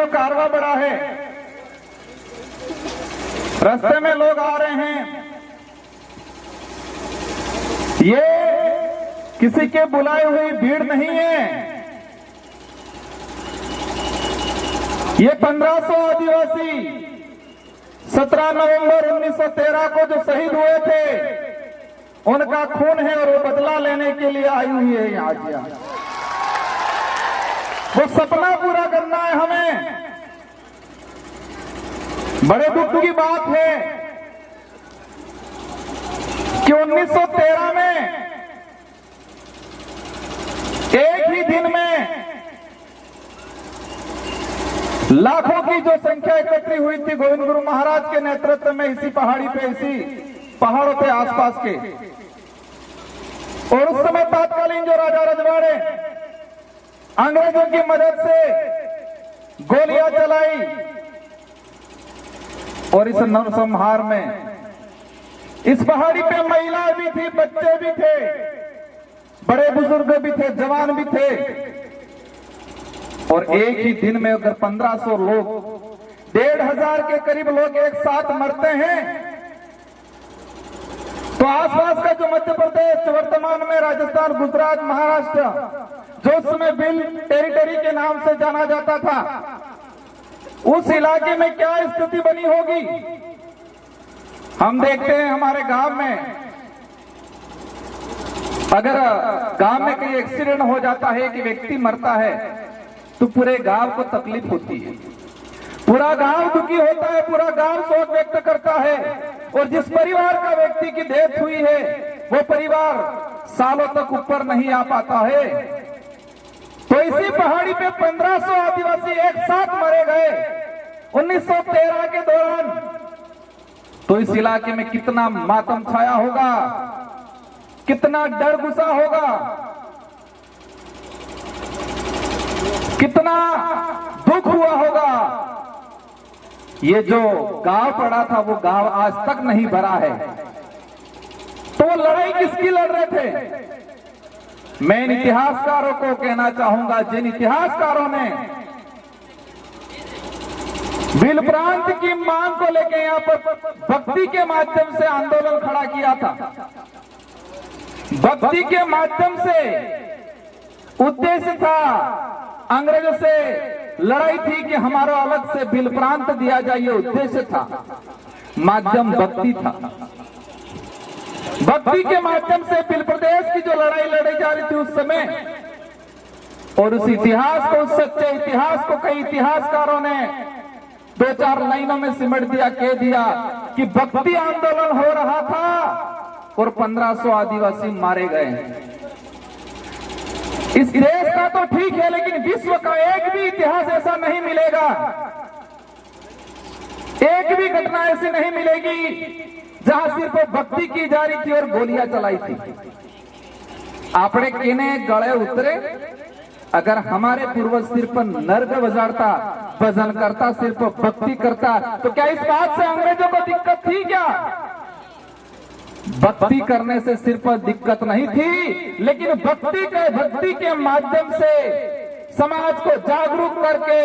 जो कारवां बढ़ा है, रास्ते में लोग आ रहे हैं, ये किसी के बुलाए हुई भीड़ नहीं है। ये 1500 आदिवासी 17 नवंबर 1913 को जो शहीद हुए थे, उनका खून है और वो बदला लेने के लिए आई हुई है आज यहाँ। वो सपना पूरा करना है हमें। बड़े दुख की बात है कि 1913 में एक ही दिन में लाखों की जो संख्या इकट्ठी हुई थी गोविंद गुरु महाराज के नेतृत्व में, इसी पहाड़ी पे, इसी पहाड़ों पे आसपास के। और उस समय तत्कालीन जो राजा रजवाड़े अंग्रेजों की मदद से गोलियां चलाई और इस नरसंहार में इस पहाड़ी पे महिला भी थी, बच्चे भी थे, बड़े बुजुर्ग भी थे, जवान भी थे। और एक ही दिन में अगर 1500 लोग, 1500 के करीब लोग एक साथ मरते हैं, तो आसपास का जो मध्य प्रदेश, वर्तमान में राजस्थान, गुजरात, महाराष्ट्र, जो उसमें बिल टेरिटरी के नाम से जाना जाता था, उस इलाके में क्या स्थिति बनी होगी। हम देखते हैं हमारे गांव में, अगर गांव में कोई एक्सीडेंट हो जाता है, कि व्यक्ति मरता है, तो पूरे गांव को तकलीफ होती है, पूरा गांव दुखी होता है, पूरा गांव शोक व्यक्त करता है। और जिस परिवार का व्यक्ति की डेथ हुई है, वो परिवार सालों तक ऊपर नहीं आ पाता है। तो इसी पहाड़ी पे 1500 आदिवासी एक साथ मरे गए 1913 के दौरान। तो इस इलाके में कितना मातम छाया होगा, कितना डर घुसा होगा, कितना दुख हुआ होगा। ये जो गांव पड़ा था, वो गांव आज तक नहीं भरा है। तो वो लड़ाई किसकी लड़ रहे थे? मैं इन इतिहासकारों को कहना चाहूंगा, जिन इतिहासकारों ने भील प्रांत की मांग को लेकर यहां पर भक्ति के माध्यम से आंदोलन खड़ा किया था। भक्ति के माध्यम से उद्देश्य था, अंग्रेजों से लड़ाई थी कि हमारा अलग से भील प्रांत दिया जाए, ये उद्देश्य था, माध्यम भक्ति था। भक्ति के माध्यम से भील प्रदेश की जो लड़ाई लड़ी जा रही थी उस समय, और उस इतिहास को, उस सच्चे इतिहास को कई इतिहासकारों ने 2-4 लाइनों में सिमट दिया, कह दिया कि भक्ति आंदोलन हो रहा था और 1500 आदिवासी मारे गए। इस देश का तो ठीक है, लेकिन विश्व का एक भी इतिहास ऐसा नहीं मिलेगा, एक भी घटना ऐसी नहीं मिलेगी जहां सिर्फ भक्ति की जा रही थी और गोलियां चलाई थी। आपने केने गले उतरे, अगर हमारे पूर्वज सिर्फ नर्ग बजाड़ता, भजन करता, सिर्फ भक्ति करता, तो क्या इस बात से अंग्रेजों को दिक्कत थी क्या? भक्ति करने से सिर्फ दिक्कत नहीं थी, लेकिन भक्ति के माध्यम से समाज को जागरूक करके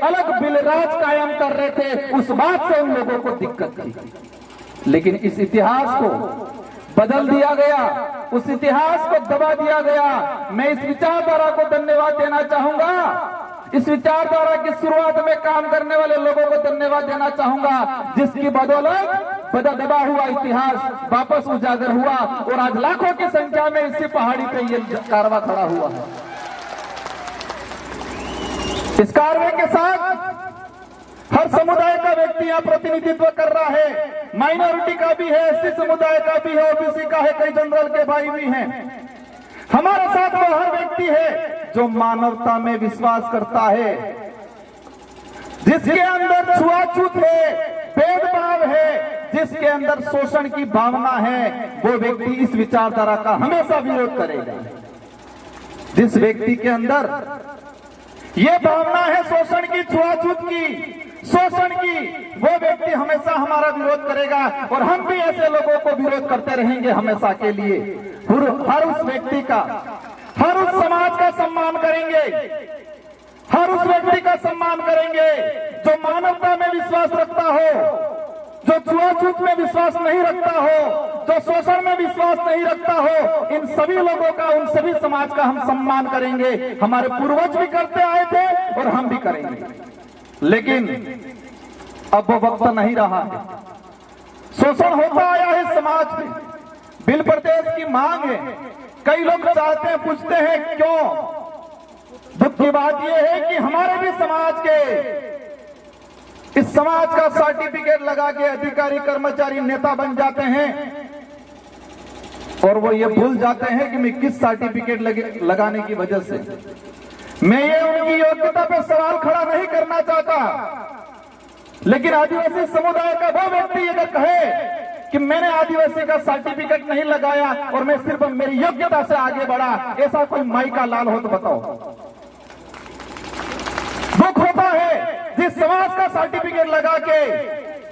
अलग बिलराज कायम कर रहे थे, उस बात से उन लोगों को दिक्कत थी। लेकिन इस इतिहास को बदल दिया गया, उस इतिहास को दबा दिया गया। मैं इस विचारधारा को धन्यवाद देना चाहूंगा, इस विचारधारा की शुरुआत में काम करने वाले लोगों को धन्यवाद देना चाहूंगा, जिसकी बदौलत दबा हुआ इतिहास वापस उजागर हुआ और आज लाखों की संख्या में इसी पहाड़ी पे ये कारवां खड़ा हुआ है। इस कारवां के साथ हर समुदाय का व्यक्ति यहाँ प्रतिनिधित्व कर रहा है, माइनॉरिटी का भी है, एससी समुदाय का भी है, ओबीसी का है, कई जनरल के भाई भी हैं। हमारे साथ वो हर व्यक्ति है जो मानवता में विश्वास करता है, जिसके अंदर छुआछूत है, भेदभाव है, जिसके अंदर शोषण की भावना है, वो व्यक्ति इस विचारधारा का हमेशा विरोध करेगा। जिस व्यक्ति के अंदर ये भावना है शोषण की, छुआछूत की, शोषण की, वो व्यक्ति हमेशा हमारा विरोध करेगा और हम भी ऐसे लोगों को विरोध करते रहेंगे हमेशा के लिए। हर उस व्यक्ति का, हर उस समाज का सम्मान करेंगे, हर उस व्यक्ति का सम्मान करेंगे। जो मानवता में विश्वास रखता हो, जो छुआछूत में विश्वास नहीं रखता हो, जो शोषण में विश्वास नहीं रखता हो, इन सभी लोगों का, उन सभी समाज का हम सम्मान करेंगे। हमारे पूर्वज भी करते आए थे और हम भी करेंगे। लेकिन अब वो वक्त नहीं रहा है। शोषण होता आया है समाज में। बिल प्रदेश की मांग है। कई लोग चाहते हैं, पूछते हैं क्यों। दुख की बात यह है कि हमारे भी समाज के, इस समाज का सर्टिफिकेट लगा के अधिकारी कर्मचारी नेता बन जाते हैं और वो ये भूल जाते हैं कि मैं किस सर्टिफिकेट लगाने की वजह से। मैं ये उनकी योग्यता पे सवाल खड़ा नहीं करना चाहता, लेकिन आदिवासी समुदाय का वो व्यक्ति अगर कहे कि मैंने आदिवासी का सर्टिफिकेट नहीं लगाया और मैं सिर्फ मेरी योग्यता से आगे बढ़ा, ऐसा कोई माई का लाल हो तो बताओ। दुख होता है जिस समाज का सर्टिफिकेट लगा के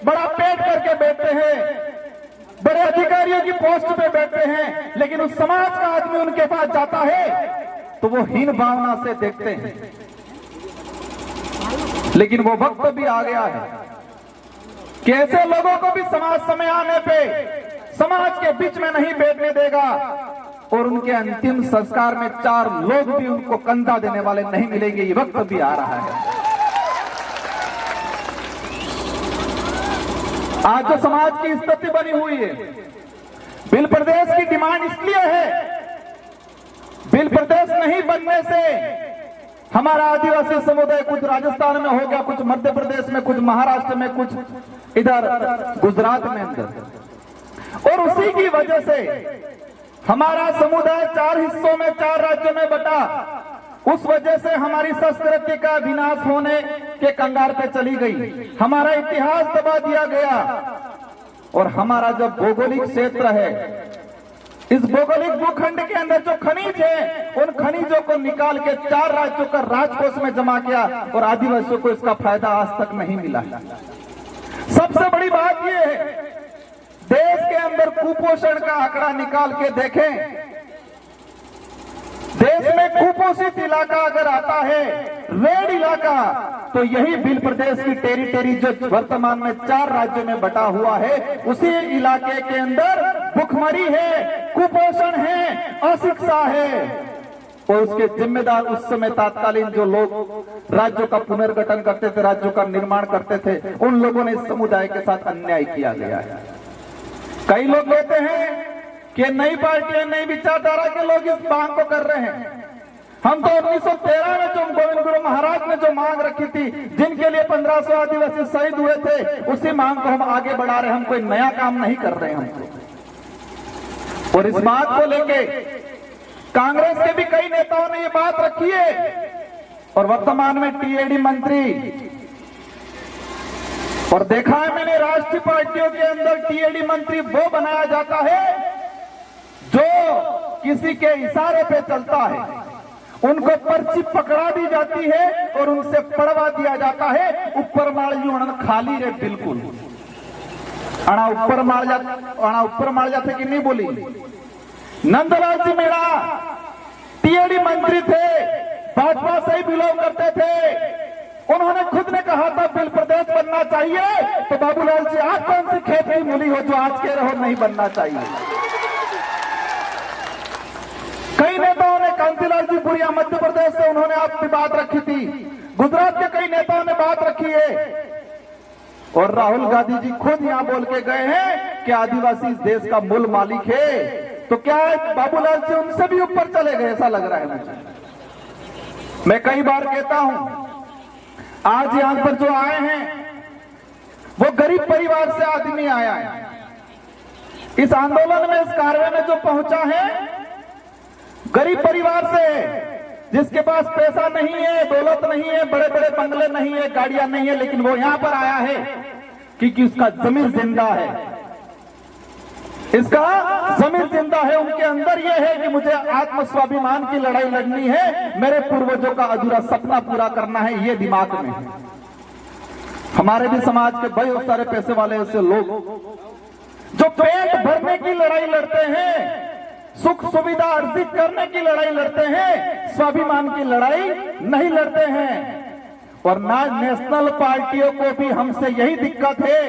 बड़ा पेट करके बैठते हैं, बड़े अधिकारियों की पोस्ट पे बैठते हैं, लेकिन उस समाज का आदमी उनके पास जाता है तो वो हीन भावना से देखते हैं। लेकिन वो वक्त भी आ गया है कि ऐसे लोगों को भी समाज समय आने पे समाज के बीच में नहीं बैठने देगा और उनके अंतिम संस्कार में 4 लोग भी उनको कंधा देने वाले नहीं मिलेंगे। ये वक्त भी आ रहा है। आज जो समाज की स्थिति बनी हुई है, बिल प्रदेश की डिमांड इसलिए है, बिल प्रदेश नहीं बनने से हमारा आदिवासी समुदाय कुछ राजस्थान में हो गया, कुछ मध्य प्रदेश में, कुछ महाराष्ट्र में, कुछ इधर गुजरात में अंदर, और उसी की वजह से हमारा समुदाय 4 हिस्सों में, 4 राज्यों में बटा। उस वजह से हमारी संस्कृति का विनाश होने के कंगार पे चली गई, हमारा इतिहास दबा दिया गया। और हमारा जो भौगोलिक क्षेत्र है, इस भौगोलिक भूखंड के अंदर जो खनिज है, उन खनिजों को निकाल के 4 राज्यों का राजकोष में जमा किया और आदिवासियों को इसका फायदा आज तक नहीं मिला। सबसे बड़ी बात यह है, देश के अंदर कुपोषण का आंकड़ा निकाल के देखें। देश में कुपोषित इलाका अगर आता है, रेड इलाका, तो यही बिल प्रदेश की टेरिटरी जो वर्तमान में 4 राज्यों में बटा हुआ है, उसी इलाके के अंदर भुखमरी है, कुपोषण है, अशिक्षा है। और उसके जिम्मेदार उस समय तत्कालीन जो लोग राज्यों का पुनर्गठन करते थे, राज्यों का निर्माण करते थे, उन लोगों ने इस समुदाय के साथ अन्याय किया गया है। कई लोग कहते हैं कि नई पार्टियां, नई विचारधारा के लोग इस मांग को कर रहे हैं। हम तो 1913 में जो गोविंद गुरु महाराज ने जो मांग रखी थी, जिनके लिए 1500 आदिवासी शहीद हुए थे, उसी मांग को हम आगे बढ़ा रहे हैं। हम कोई नया काम नहीं कर रहे हैं। और इस बात को लेके कांग्रेस के भी कई नेताओं ने ये बात रखी है और वर्तमान में टीएडी मंत्री, और देखा है मैंने राष्ट्रीय पार्टियों के अंदर टीएडी मंत्री वो बनाया जाता है जो किसी के इशारे पे चलता है, उनको पर्ची पकड़ा दी जाती है और उनसे पढ़वा दिया जाता है। ऊपर माल खाली रे बिल्कुल अणा ऊपर मार जाते कि नहीं बोली। नंदलाल जी मेरा टीएडी मंत्री थे, भाजपा से ही बिलोंग करते थे। उन्होंने खुद ने कहा था बिल प्रदेश बनना चाहिए, तो बाबूलाल जी आप कौन सी खेत की मूली हो जो आज कह रहे हो नहीं बनना चाहिए। कई नेताओं ने, कांतिलाल जी पुरिया मध्य प्रदेश से, उन्होंने आपकी बात रखी थी। गुजरात के कई नेताओं ने बात रखी है और राहुल गांधी जी खुद यहां बोल के गए हैं कि आदिवासी इस देश का मूल मालिक है। तो क्या बाबूलाल जी उनसे भी ऊपर चले गए? ऐसा लग रहा है मुझे। मैं कई बार कहता हूं, आज यहां पर जो आए हैं वो गरीब परिवार से आदमी आया है। इस आंदोलन में, इस कार्य में जो पहुंचा है गरीब परिवार से, जिसके पास पैसा नहीं है, दौलत नहीं है, बड़े बड़े बंगले नहीं है, गाड़ियां नहीं है, लेकिन वो यहां पर आया है क्योंकि उसका जमीन जिंदा है। इसका जमीन जिंदा है। उनके अंदर यह है कि मुझे आत्म स्वाभिमान की लड़ाई लड़नी है, मेरे पूर्वजों का अधूरा सपना पूरा करना है, ये दिमाग में है। हमारे भी समाज के बहुत सारे पैसे वाले ऐसे लोग जो पेट भरने की लड़ाई लड़ते हैं, सुख सुविधा अर्जित करने की लड़ाई लड़ते हैं, स्वाभिमान की लड़ाई नहीं लड़ते हैं। और ना नेशनल पार्टियों को भी हमसे यही दिक्कत है।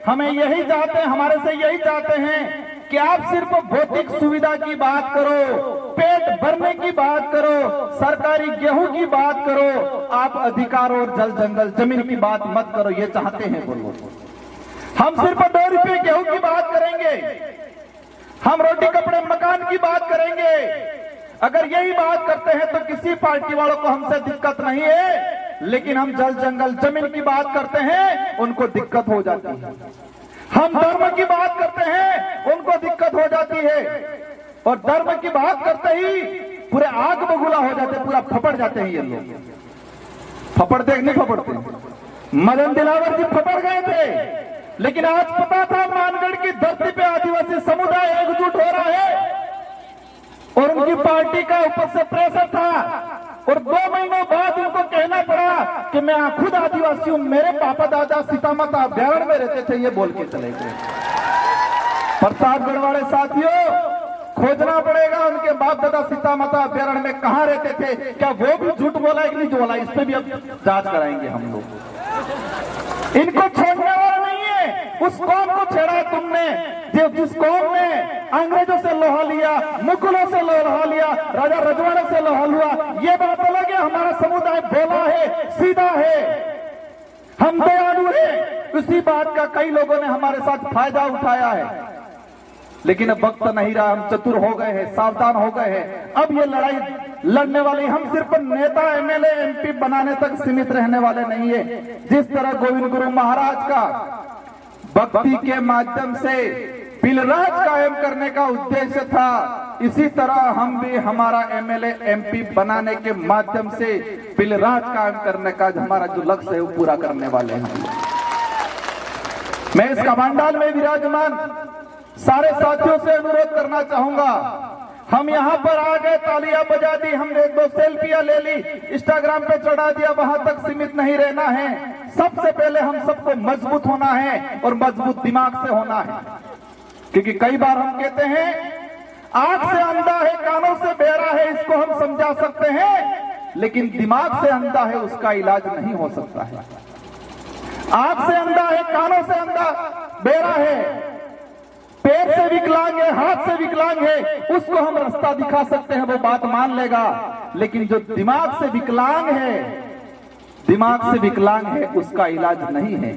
हमें यही चाहते हैं, हमारे से यही चाहते हैं कि आप सिर्फ भौतिक सुविधा की बात करो, पेट भरने की बात करो, सरकारी गेहूं की बात करो, आप अधिकार और जल जंगल जमीन की बात मत करो। ये चाहते हैं बोलो। हम सिर्फ 2 रुपये गेहूं की बात करेंगे, हम रोटी कपड़े मकान की बात करेंगे। अगर यही बात करते हैं तो किसी पार्टी वालों को हमसे दिक्कत नहीं है, लेकिन हम जल जंगल जमीन की बात करते हैं उनको दिक्कत हो जाती है। हम धर्म की बात करते हैं उनको दिक्कत हो जाती है, और धर्म की बात करते ही पूरे आग बबूला हो जाते, पूरा फपड़ जाते हैं ये लोग। फपड़ते नहीं फपड़ते? मदन दिलावर जी फपड़ गए थे, लेकिन आज पता था मानगढ़ की धरती पे आदिवासी समुदाय एकजुट हो रहा है, और उनकी पार्टी का ऊपर से प्रेशर था, और 2 महीनों बाद उनको कहना पड़ा कि मैं खुद आदिवासी हूं, मेरे पापा दादा सीता माता अभ्यारण्य में रहते थे, ये बोल के चले गए। प्रतापगढ़ वाले साथियों, खोजना पड़ेगा उनके बाप दादा सीता माता अभ्यारण्य में कहां रहते थे, क्या वो भी झूठ बोला है कि नहीं बोला, इस पे भी अब जांच कराएंगे हम लोग। इनको छोड़ने वाला नहीं है। उस कौम को छेड़ा है तुमने, जिस कौम ने अंग्रेजों से लोहा लिया, मुगलों से लोहा लिया, राजा रजवाड़े से लोहा हुआ, ये बात अलग है। हमारा समुदाय भोला है, सीधा है, हम दयालु हैं। उसी बात का कई लोगों ने हमारे साथ फायदा उठाया है, लेकिन अब वक्त नहीं रहा। हम चतुर हो गए हैं, सावधान हो गए हैं। अब ये लड़ाई लड़ने वाली हम सिर्फ नेता एमएलए एमपी बनाने तक सीमित रहने वाले नहीं है। जिस तरह गोविंद गुरु महाराज का भक्ति के माध्यम से बिलराज कायम करने का उद्देश्य था, इसी तरह हम भी हमारा एमएलए एमपी बनाने के माध्यम से बिलराज कायम करने का हमारा जो लक्ष्य है वो पूरा करने वाले हैं। मैं इस कमांडाल में विराजमान सारे साथियों से अनुरोध करना चाहूंगा, हम यहां पर आ गए, तालियां बजा दी, हमने 1-2 सेल्फियां ले ली, इंस्टाग्राम पे चढ़ा दिया, वहां तक सीमित नहीं रहना है। सबसे पहले हम सबको मजबूत होना है, और मजबूत दिमाग से होना है। क्योंकि कई बार हम कहते हैं आंख से अंधा है, कानों से बहरा है, इसको हम समझा सकते हैं, लेकिन दिमाग से अंधा है, उसका इलाज नहीं हो सकता है। आंख से अंधा है, कानों से अंधा बहरा है, पैर से विकलांग है, हाथ से विकलांग है, उसको हम रास्ता दिखा सकते हैं, वो बात मान लेगा। लेकिन जो दिमाग से विकलांग है, दिमाग से विकलांग है, उसका इलाज नहीं है।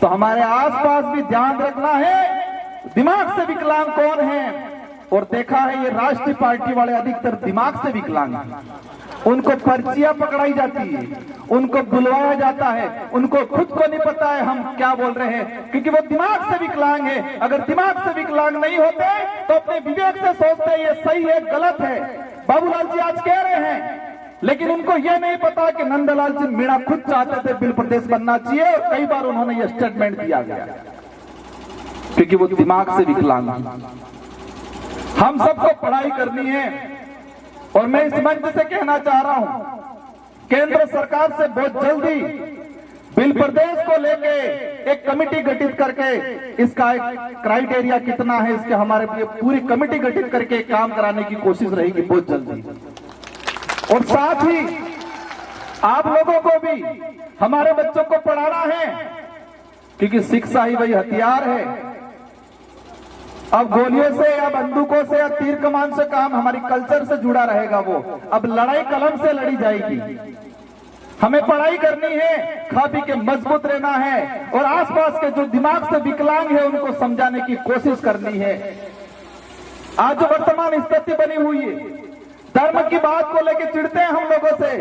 तो हमारे आसपास भी ध्यान रखना है, दिमाग से विकलांग कौन है। और देखा है ये राष्ट्रीय पार्टी वाले अधिकतर दिमाग से विकलांग हैं। उनको पर्चियां पकड़ाई जाती है, उनको बुलवाया जाता है, उनको खुद को नहीं पता है हम क्या बोल रहे हैं, क्योंकि वो दिमाग से विकलांग है। अगर दिमाग से विकलांग नहीं होते तो अपने विवेक से सोचते ये सही है गलत है। बाबूलाल जी आज कह रहे हैं, लेकिन उनको ये नहीं पता कि नंदलाल जी मीणा खुद चाहते थे बिल प्रदेश बनना चाहिए, और कई बार उन्होंने ये स्टेटमेंट दिया गया, क्योंकि वो दिमाग से विकलांग है। हम सबको पढ़ाई करनी है, और मैं इस मंच से कहना चाह रहा हूं, केंद्र सरकार से बहुत जल्दी बिल प्रदेश को लेके एक कमेटी गठित करके, इसका एक क्राइटेरिया कितना है, इसके हमारे पूरी कमेटी गठित करके काम कराने की कोशिश रहेगी बहुत जल्दी। और साथ ही आप लोगों को भी हमारे बच्चों को पढ़ाना है, क्योंकि शिक्षा ही वही हथियार है। अब गोलियों से या बंदूकों से या तीर कमान से काम हमारी कल्चर से जुड़ा रहेगा। वो अब लड़ाई कलम से लड़ी जाएगी। हमें पढ़ाई करनी है, खा पी के मजबूत रहना है, और आसपास के जो दिमाग से विकलांग है उनको समझाने की कोशिश करनी है। आज जो वर्तमान स्थिति बनी हुई है, धर्म की बात को लेकर चिढ़ते हैं हम लोगों से।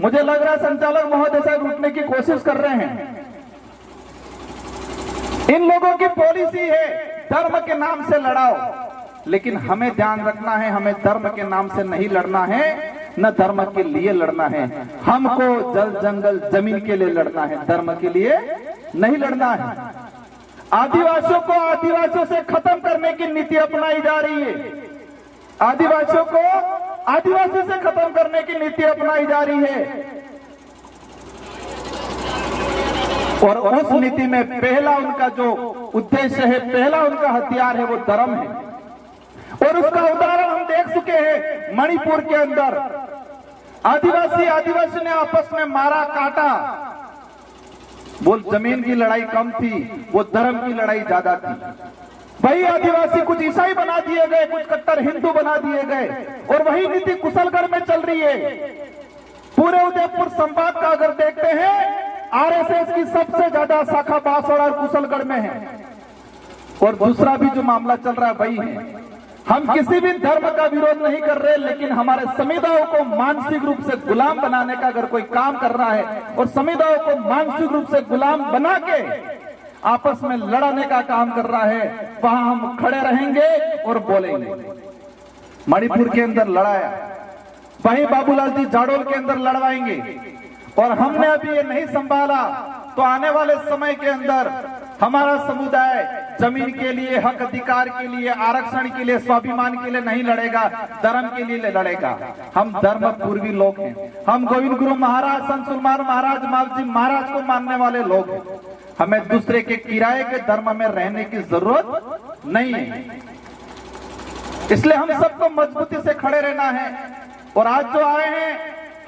मुझे लग रहा है संचालक महोदय साहब उठने की कोशिश कर रहे हैं। इन लोगों की पॉलिसी है धर्म के नाम से लड़ाओ, लेकिन हमें ध्यान रखना है, हमें धर्म के नाम से नहीं लड़ना है, न धर्म के लिए लड़ना है। हमको जल जंगल जमीन के लिए लड़ना है, धर्म के लिए नहीं लड़ना है। आदिवासियों को आदिवासियों से खत्म करने की नीति अपनाई जा रही है। आदिवासियों को आदिवासी से खत्म करने की नीति अपनाई जा रही है, और उस नीति में पहला उनका जो उद्देश्य है, पहला उनका हथियार है, वो धर्म है। और उसका उदाहरण हम देख चुके हैं मणिपुर के अंदर। आदिवासी ने आपस में मारा काटा। वो जमीन की लड़ाई कम थी, वो धर्म की लड़ाई ज्यादा थी। वही आदिवासी कुछ ईसाई बना दिए गए, कुछ कट्टर हिंदू बना दिए गए, और वही नीति कुशलगढ़ में चल रही है। पूरे उदयपुर संभाग का अगर देखते हैं, आरएसएस की सबसे ज्यादा शाखा बांसवाड़ा और कुशलगढ़ में है। और दूसरा भी जो मामला चल रहा है वही है। हम किसी भी धर्म का विरोध नहीं कर रहे, लेकिन हमारे समुदायों को मानसिक रूप से गुलाम बनाने का अगर कोई काम कर रहा है और समुदायों को मानसिक रूप से गुलाम बना के आपस में लड़ाने का काम कर रहा है, वहां हम खड़े रहेंगे और बोलेंगे। मणिपुर के अंदर लड़ाया, वहीं बाबूलाल जी जाडोल के अंदर लड़वाएंगे, और हमने अभी ये नहीं संभाला तो आने वाले समय के अंदर हमारा समुदाय जमीन के लिए, हक अधिकार के लिए, आरक्षण के लिए, स्वाभिमान के लिए नहीं लड़ेगा, धर्म के लिए लड़ेगा। हम धर्म पूर्वी लोग हैं। हम गोविंद गुरु महाराज, संत सुलमान महाराज, मालजी महाराज को मानने वाले लोग हैं। हमें दूसरे के किराए के धर्म में रहने की जरूरत नहीं है। इसलिए हम सबको मजबूती से खड़े रहना है। और आज जो आए हैं,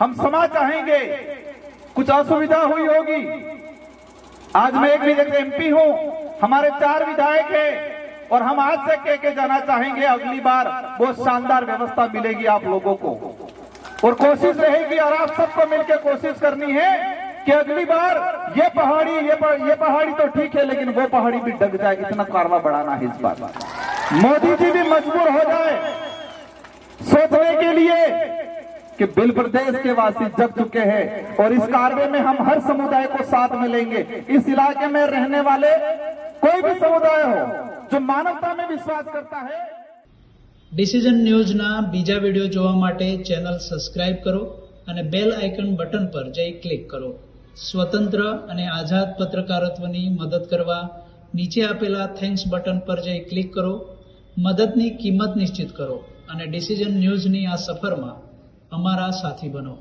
हम क्षमा चाहेंगे, कुछ असुविधा हुई होगी। आज मैं एक विधायक एमपी हूं, हमारे 4 विधायक हैं, और हम आज से कह के जाना चाहेंगे, अगली बार बहुत शानदार व्यवस्था मिलेगी आप लोगों को। और कोशिश रहेगी, और आप सबको मिलकर कोशिश करनी है कि अगली बार ये पहाड़ी तो ठीक है, लेकिन वो पहाड़ी भी डग जाए, इतना कारवा बढ़ाना है इस बार। मोदी जी भी मजबूर हो जाए सोचने के लिए कि बिल प्रदेश के वासी जग चुके हैं, और इस कार्य में हम हर समुदाय को साथ में लेंगे। इस इलाके में रहने वाले कोई भी समुदाय हो जो मानवता में विश्वास करता है। डिसीजन न्यूज़ના બીજા વિડિયો જોવા માટે ચેનલ સબસ્ક્રાઇબ કરો અને બેલ આઇકન બટન પર જઈ ક્લિક કરો। સ્વતંત્ર અને આઝાદ પત્રકારત્વની મદદ કરવા નીચે આપેલા થેન્ક્સ બટન પર જઈ ક્લિક કરો। મદદની કિંમત નિશ્ચિત કરો અને ડિસીજન ન્યૂઝની આ સફરમાં અમારા સાથી બનો।